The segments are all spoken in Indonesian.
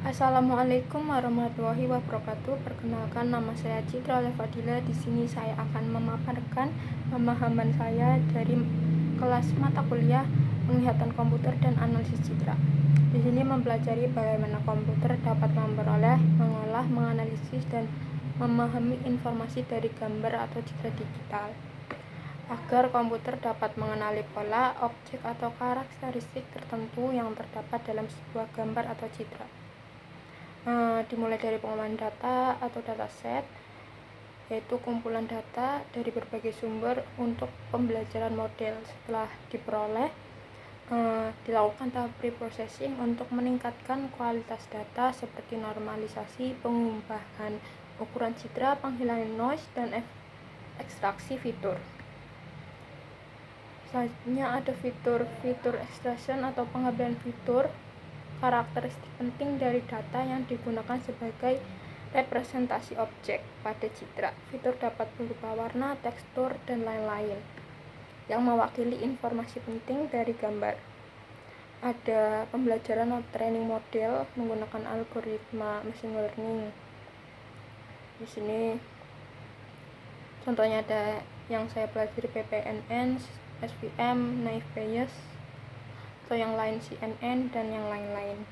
Assalamualaikum warahmatullahi wabarakatuh. Perkenalkan, nama saya Citra Levadila. Di sini saya akan memaparkan pemahaman saya dari kelas mata kuliah penglihatan komputer dan analisis citra. Di sini mempelajari bagaimana komputer dapat memperoleh, mengolah, menganalisis, dan memahami informasi dari gambar atau citra digital, agar komputer dapat mengenali pola, objek, atau karakteristik tertentu yang terdapat dalam sebuah gambar atau citra. Dimulai dari pengolahan data atau dataset, yaitu kumpulan data dari berbagai sumber untuk pembelajaran model. Setelah diperoleh, dilakukan tahap preprocessing untuk meningkatkan kualitas data seperti normalisasi, pengubahan ukuran citra, penghilangan noise, dan ekstraksi fitur. Selanjutnya ada fitur extraction atau pengambilan fitur, karakteristik penting dari data yang digunakan sebagai representasi objek pada citra. Fitur dapat berupa warna, tekstur, dan lain-lain yang mewakili informasi penting dari gambar. Ada pembelajaran atau training model menggunakan algoritma machine learning. Di sini contohnya ada yang saya pelajari PPNN, SVM, naive Bayes, atau yang lain CNN, dan yang lain-lain.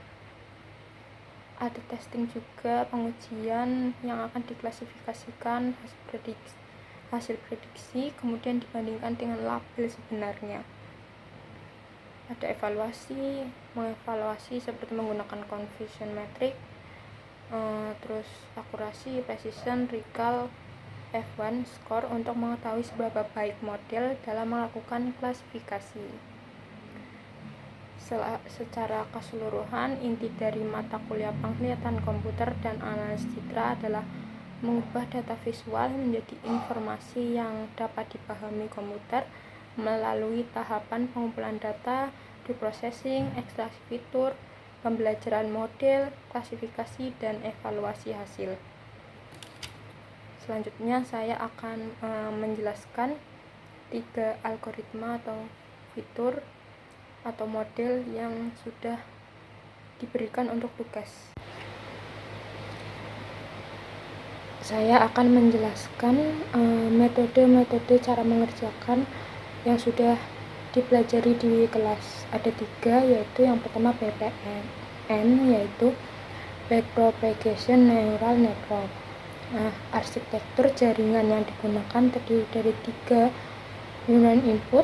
Ada testing juga, pengujian yang akan diklasifikasikan hasil prediksi, kemudian dibandingkan dengan label sebenarnya. Ada mengevaluasi seperti menggunakan confusion metric, terus akurasi, precision, recall, F1 score untuk mengetahui seberapa baik model dalam melakukan klasifikasi. Secara keseluruhan, inti dari mata kuliah penglihatan komputer dan analisis citra adalah mengubah data visual menjadi informasi yang dapat dipahami komputer melalui tahapan pengumpulan data, preprocessing, ekstraksi fitur, pembelajaran model, klasifikasi, dan evaluasi hasil. Selanjutnya saya akan menjelaskan 3 algoritma atau fitur atau model yang sudah diberikan untuk tugas. Saya akan menjelaskan metode-metode cara mengerjakan yang sudah dipelajari di kelas. Ada 3, yaitu yang pertama BPN, yaitu Backpropagation Neural Network. Arsitektur jaringan yang digunakan terdiri dari 3 neuron input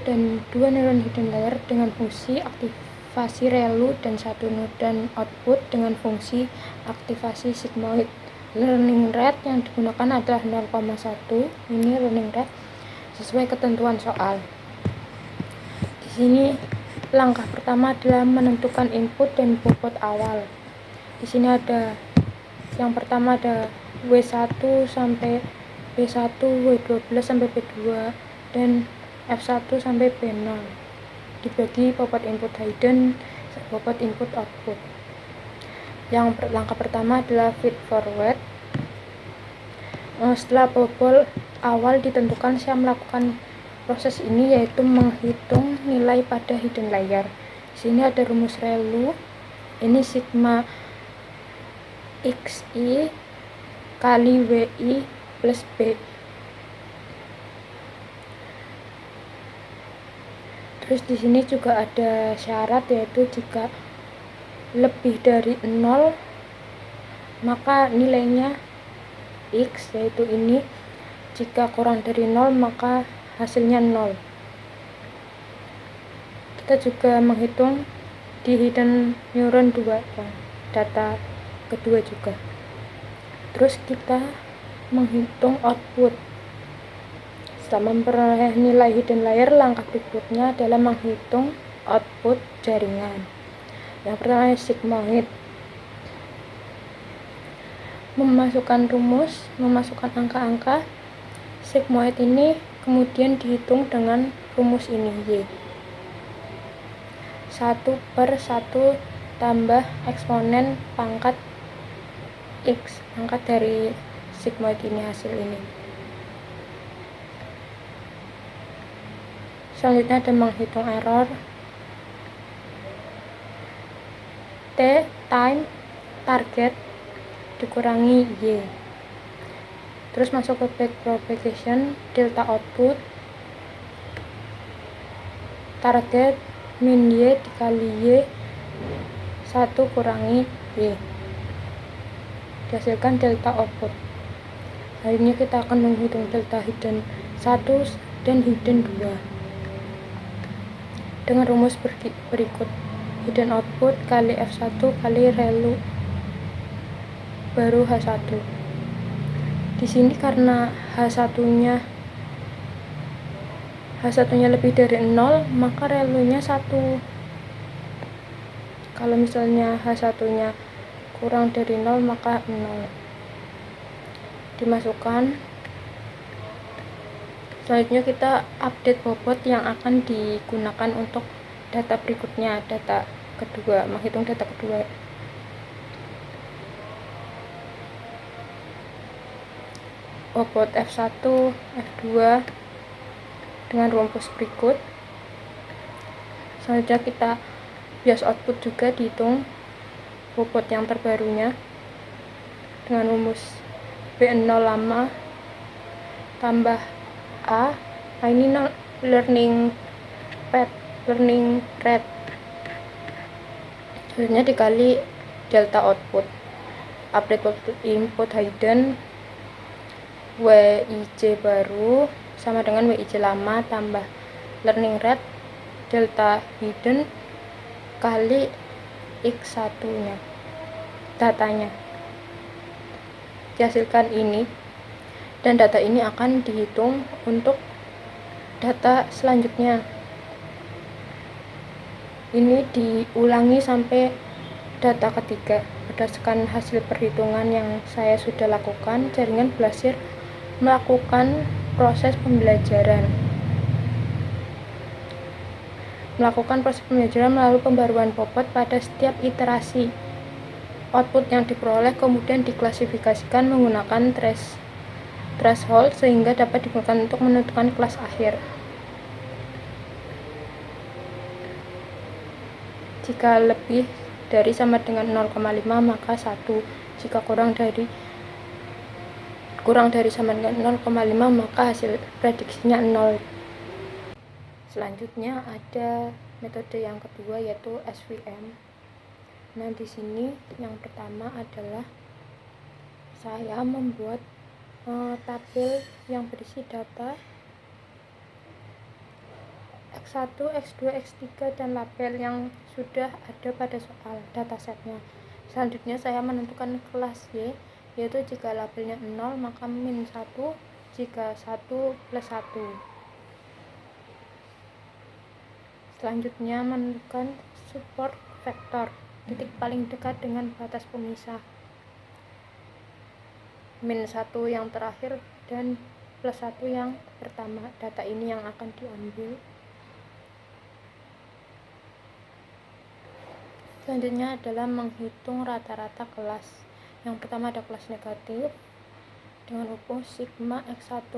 dan 2 neuron hidden layer dengan fungsi aktivasi ReLU dan 1 neuron output dengan fungsi aktivasi sigmoid. Learning rate yang digunakan adalah 0,1. Ini learning rate sesuai ketentuan soal. Di sini langkah pertama adalah menentukan input dan bobot awal. Di sini ada yang pertama ada W1 sampai B1, W12 sampai B2, dan F1 sampai B0. Dibagi bobot input hidden, bobot input output. Langkah pertama adalah feed forward. Setelah bobot awal ditentukan, saya melakukan proses ini, yaitu menghitung nilai pada hidden layer. Di sini ada rumus ReLU. Ini sigma XI kali WI plus B. Terus di sini juga ada syarat, yaitu jika lebih dari 0 maka nilainya X, yaitu ini. Jika kurang dari 0 maka hasilnya 0. Kita juga menghitung di hidden neuron 2, data kedua juga. Terus kita menghitung output. Setelah memperoleh nilai hidden layer, langkah berikutnya adalah menghitung output jaringan. Yang pertama sigmoid. Memasukkan rumus, memasukkan angka-angka. Sigmoid ini kemudian dihitung dengan rumus ini, Y. 1/1 tambah eksponen pangkat X, pangkat dari sigmoid ini, hasil ini. Selanjutnya ada menghitung error. T time target dikurangi Y. Terus masuk ke backpropagation, delta output target min Y dikali Y 1 kurangi Y, dihasilkan delta output. Selanjutnya kita akan menghitung delta hidden 1 dan hidden 2 dengan rumus berikut. Hidden output kali F1 kali relu baru H1. Di sini karena H1-nya lebih dari 0, maka relunya 1. Kalau misalnya H1-nya kurang dari 0, maka 0. Dimasukkan. Selanjutnya kita update bobot yang akan digunakan untuk data berikutnya, data kedua, menghitung data kedua. Bobot F1, F2 dengan rumus berikut. Selanjutnya kita bias output juga dihitung bobot yang terbarunya dengan rumus B0 lama tambah A. Nah, ini learning rate. Selanjutnya dikali delta output. Update input hidden WIJ baru sama dengan WIJ lama tambah learning rate delta hidden kali X1 nya datanya, dihasilkan ini, dan data ini akan dihitung untuk data selanjutnya. Ini diulangi sampai data ketiga. Berdasarkan hasil perhitungan yang saya sudah lakukan, jaringan berhasil melakukan proses pembelajaran melalui pembaruan bobot pada setiap iterasi. Output yang diperoleh kemudian diklasifikasikan menggunakan threshold sehingga dapat digunakan untuk menentukan kelas akhir. Jika lebih dari sama dengan 0,5 maka 1. Jika kurang dari sama dengan 0,5 maka hasil prediksinya 0. Selanjutnya ada metode yang kedua yaitu SVM. Nah, di sini yang pertama adalah saya membuat tabel yang berisi data X1, X2, X3 dan label yang sudah ada pada soal datasetnya. Selanjutnya saya menentukan kelas Y, yaitu jika labelnya 0 maka min 1, jika 1 plus 1. Selanjutnya menentukan support vektor, titik paling dekat dengan batas pemisah, min 1 yang terakhir dan plus 1 yang pertama. Data ini yang akan diambil. Selanjutnya adalah menghitung rata-rata kelas. Yang pertama ada kelas negatif dengan rumus sigma X1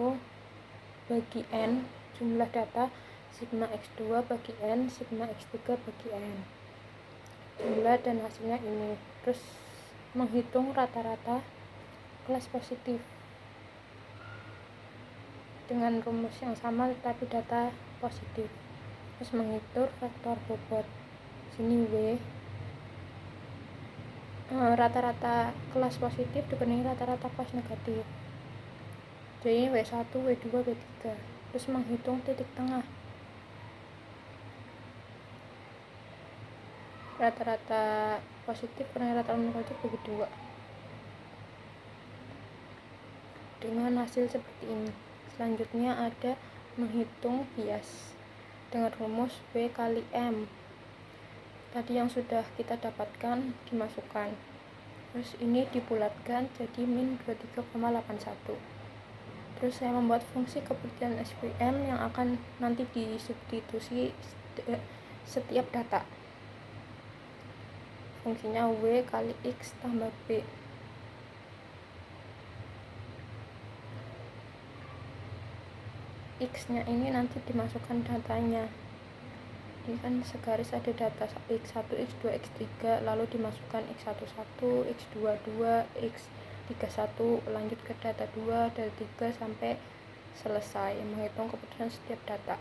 bagi N jumlah data, sigma X2 bagi N, sigma X3 bagi N jumlah, dan hasilnya ini. Terus menghitung rata-rata kelas positif dengan rumus yang sama tetapi data positif. Terus menghitung vektor bobot, sini W, rata-rata kelas positif dikurangi rata-rata kelas negatif, jadi W1, W2, W3. Terus menghitung titik tengah, rata-rata positif kurangi rata-rata negatif bagi 2, dengan hasil seperti ini. Selanjutnya ada menghitung bias dengan rumus B kali M. Tadi yang sudah kita dapatkan dimasukkan, terus ini dibulatkan jadi min 23,81. Terus saya membuat fungsi kepercayaan SVM yang akan nanti disubstitusi setiap data. Fungsinya W kali X tambah B. X nya ini nanti dimasukkan datanya. Ini kan segaris ada data x1, x2, x3, lalu dimasukkan x11, x22, x31, lanjut ke data 2, data 3 sampai selesai menghitung keputusan setiap data.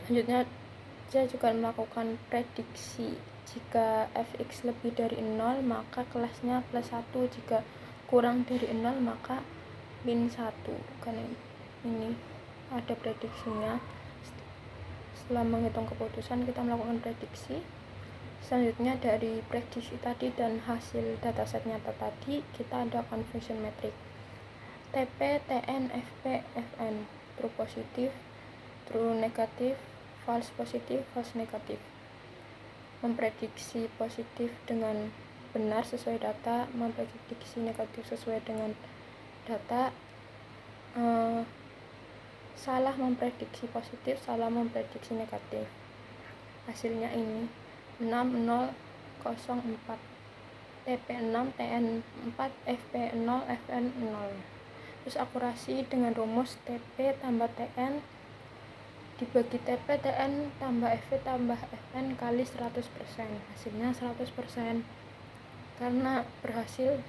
Selanjutnya saya juga melakukan prediksi. Jika fx lebih dari 0 maka kelasnya plus 1, jika kurang dari 0 maka min 1. Karena ini ada prediksinya. Setelah menghitung keputusan kita melakukan prediksi. Selanjutnya dari prediksi tadi dan hasil dataset nyata tadi kita ada confusion metric. TP, TN, FP, FN, true positif, true negatif, false positif, false negatif. Memprediksi positif dengan benar sesuai data, memprediksi negatif sesuai dengan data, salah memprediksi positif, salah memprediksi negatif. Hasilnya ini 6004, TP 6, TN 4, FP 0, FN 0. Terus akurasi dengan rumus TP tambah TN dibagi TP, TN tambah FP tambah FN kali 100%, hasilnya 100%, karena berhasil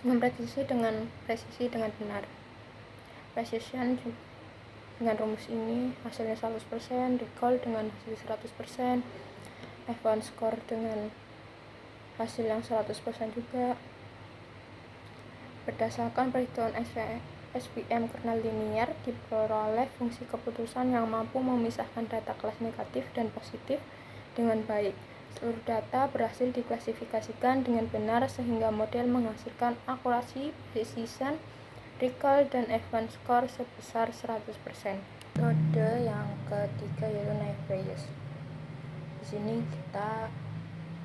memprediksi dengan presisi dengan benar. Precision dengan rumus ini hasilnya 100%, recall dengan hasil 100%, F1 score dengan hasil yang 100% juga. Berdasarkan perhitungan SVM kernel linear diperoleh fungsi keputusan yang mampu memisahkan data kelas negatif dan positif dengan baik. Seluruh data berhasil diklasifikasikan dengan benar sehingga model menghasilkan akurasi, precision, recall, dan F1 score sebesar 100%. Metode yang ketiga yaitu naive Bayes. Di sini kita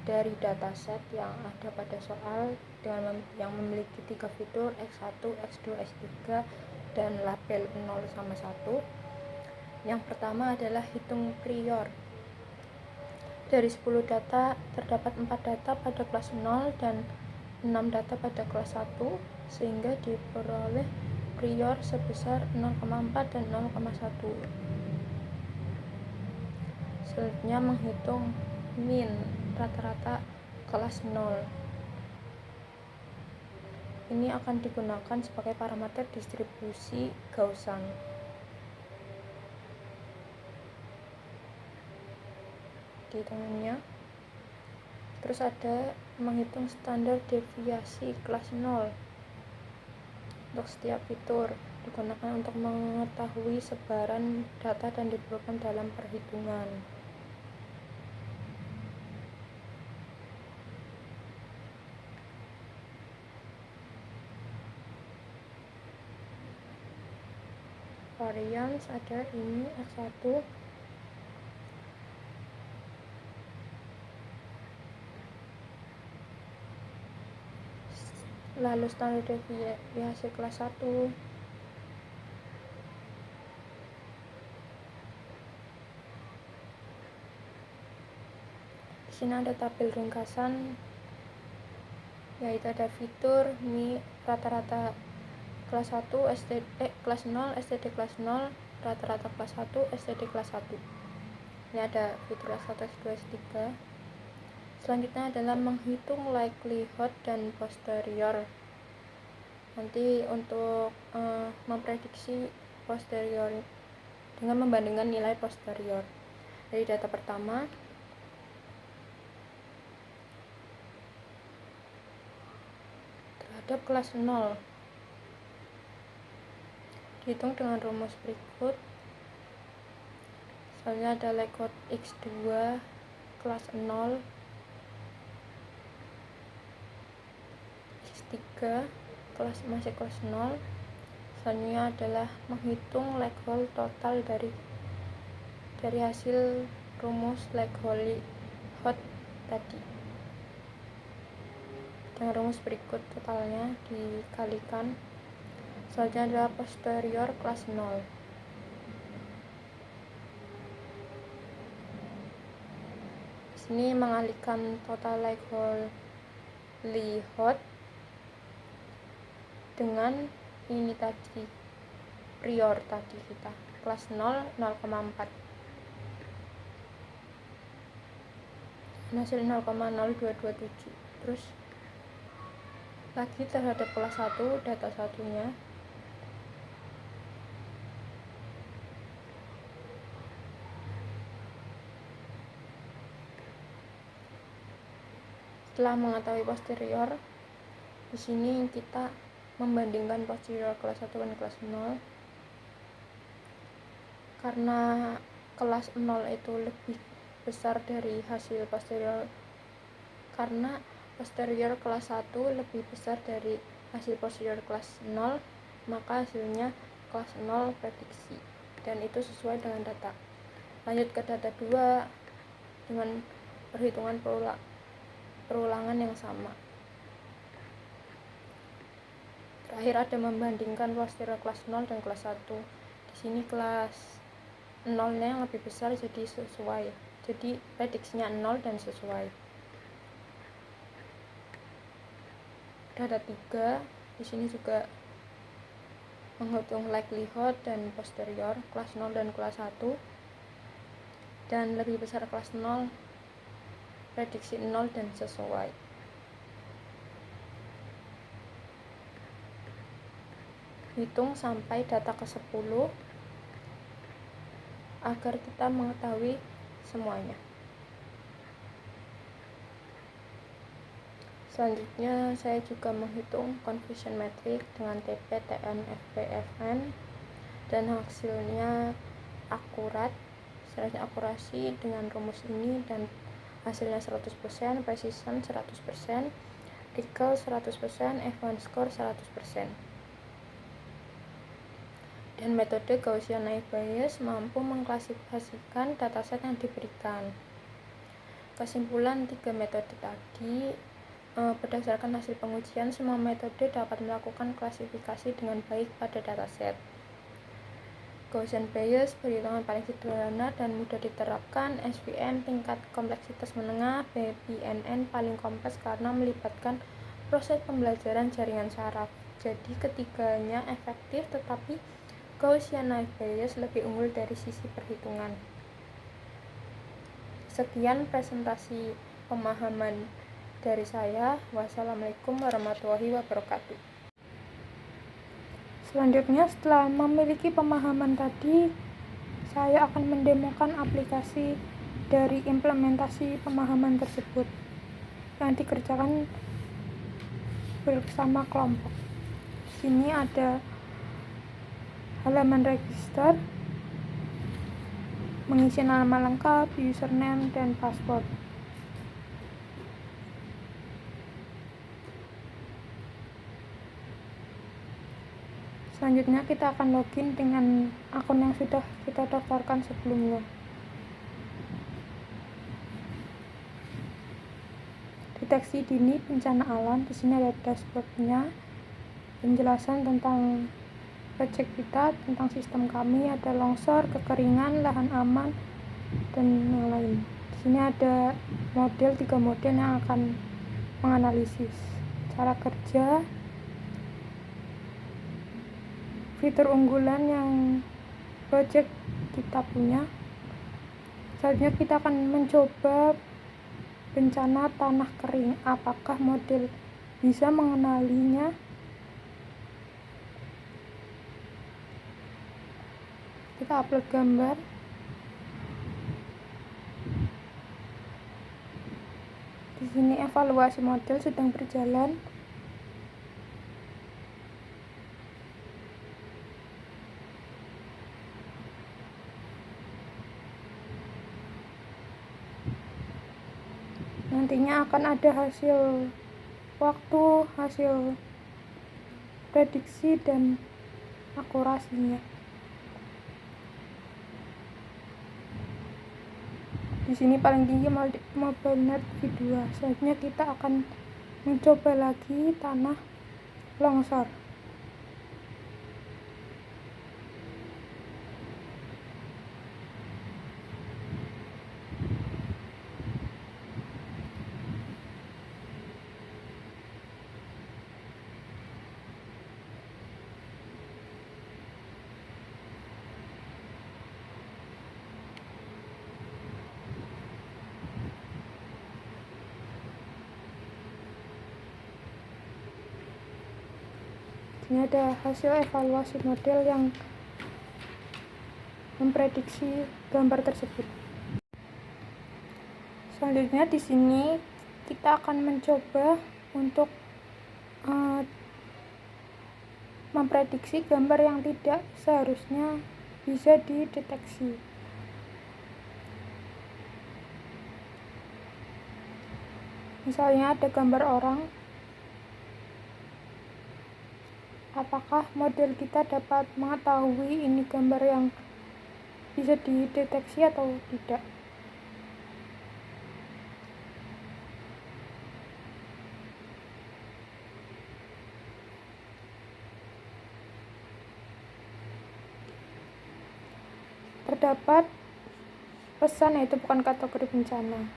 dari dataset yang ada pada soal dengan yang memiliki 3 fitur X1, X2, X3 dan label 0 sama 1. Yang pertama adalah hitung prior. Dari 10 data terdapat 4 data pada kelas 0 dan 6 data pada kelas 1 sehingga diperoleh prior sebesar 0,4 dan 0,1. Selanjutnya menghitung min rata-rata kelas 0. Ini akan digunakan sebagai parameter distribusi Gaussian. Dihitungnya. Terus ada menghitung standar deviasi kelas 0 untuk setiap fitur, digunakan untuk mengetahui sebaran data dan diperlukan dalam perhitungan. Variance ada ini X1, lalu standar deviasi kelas 1, di sini ada tabel ringkasan yaitu ada fitur mi rata-rata kelas 1 kelas 0, STD kelas 0, rata-rata kelas 1, STD kelas 1. Ini ada fitur S1, S2, S3. Selanjutnya adalah menghitung likelihood dan posterior. Nanti untuk memprediksi posterior dengan membandingkan nilai posterior. Dari data pertama, terhadap kelas 0 dihitung dengan rumus berikut. Soalnya ada likelihood X2 kelas 0, X3 masih kelas 0. Selanjutnya adalah menghitung likelihood total dari hasil rumus likelihood tadi. Dengan rumus berikut totalnya dikalikan. Selanjutnya adalah posterior kelas 0. Di sini mengalihkan total likelihood dengan ini tadi, prior tadi kita kelas 0 0,4 hasil 0,0227. Terus lagi terhadap kelas 1 data satunya setelah mengetahui posterior. Di sini kita membandingkan posterior kelas 1 dan kelas 0. Karena kelas 0 itu lebih besar dari hasil posterior, karena posterior kelas 1 lebih besar dari hasil posterior kelas 0, maka hasilnya kelas 0 prediksi, dan itu sesuai dengan data. Lanjut ke data 2 dengan perhitungan perulangan yang sama. Terakhir ada membandingkan posterior kelas 0 dan kelas 1. Di sini kelas 0-nya yang lebih besar, jadi sesuai. Jadi prediksinya 0 dan sesuai. Data 3 di sini juga menghitung likelihood dan posterior kelas 0 dan kelas 1, dan lebih besar kelas 0, prediksi 0 dan sesuai. Hitung sampai data ke-10 agar kita mengetahui semuanya. Selanjutnya saya juga menghitung confusion metric dengan TP, TN, FP, FN, dan hasilnya akurat. Selanjutnya akurasi dengan rumus ini dan hasilnya 100%, precision 100%, recall 100%, F1 score 100%. Dan metode Gaussian naive Bayes mampu mengklasifikasikan dataset yang diberikan. Kesimpulan 3 metode tadi, berdasarkan hasil pengujian, semua metode dapat melakukan klasifikasi dengan baik pada dataset. Gaussian Bayes perhitungan paling sederhana dan mudah diterapkan. SVM tingkat kompleksitas menengah. BNN paling kompleks karena melibatkan proses pembelajaran jaringan saraf. Jadi ketiganya efektif, tetapi Gaussian naive Bayes lebih unggul dari sisi perhitungan. Sekian presentasi pemahaman dari saya. Wassalamualaikum warahmatullahi wabarakatuh. Selanjutnya, setelah memiliki pemahaman tadi, saya akan mendemokan aplikasi dari implementasi pemahaman tersebut yang dikerjakan bersama kelompok. Di sini ada halaman register, mengisi nama lengkap, username, dan password. Selanjutnya kita akan login dengan akun yang sudah kita daftarkan sebelumnya. Deteksi dini bencana alam. Di sini ada dashboardnya, penjelasan tentang project kita, tentang sistem kami, ada longsor, kekeringan, lahan aman, dan yang lain. Di sini ada model, 3 model yang akan menganalisis cara kerja, fitur unggulan yang project kita punya. Selanjutnya kita akan mencoba bencana tanah kering, apakah model bisa mengenalinya. Kita upload gambar. Di sini evaluasi model sedang berjalan. Nantinya akan ada hasil waktu, hasil prediksi, dan akurasinya. Di sini paling tinggi MobileNet V2. Selanjutnya kita akan mencoba lagi tanah longsor. Selanjutnya ada hasil evaluasi model yang memprediksi gambar tersebut. Selanjutnya di sini kita akan mencoba untuk memprediksi gambar yang tidak seharusnya bisa dideteksi. Misalnya ada gambar orang, apakah model kita dapat mengetahui ini gambar yang bisa dideteksi atau tidak. Terdapat pesan, yaitu bukan kategori bencana.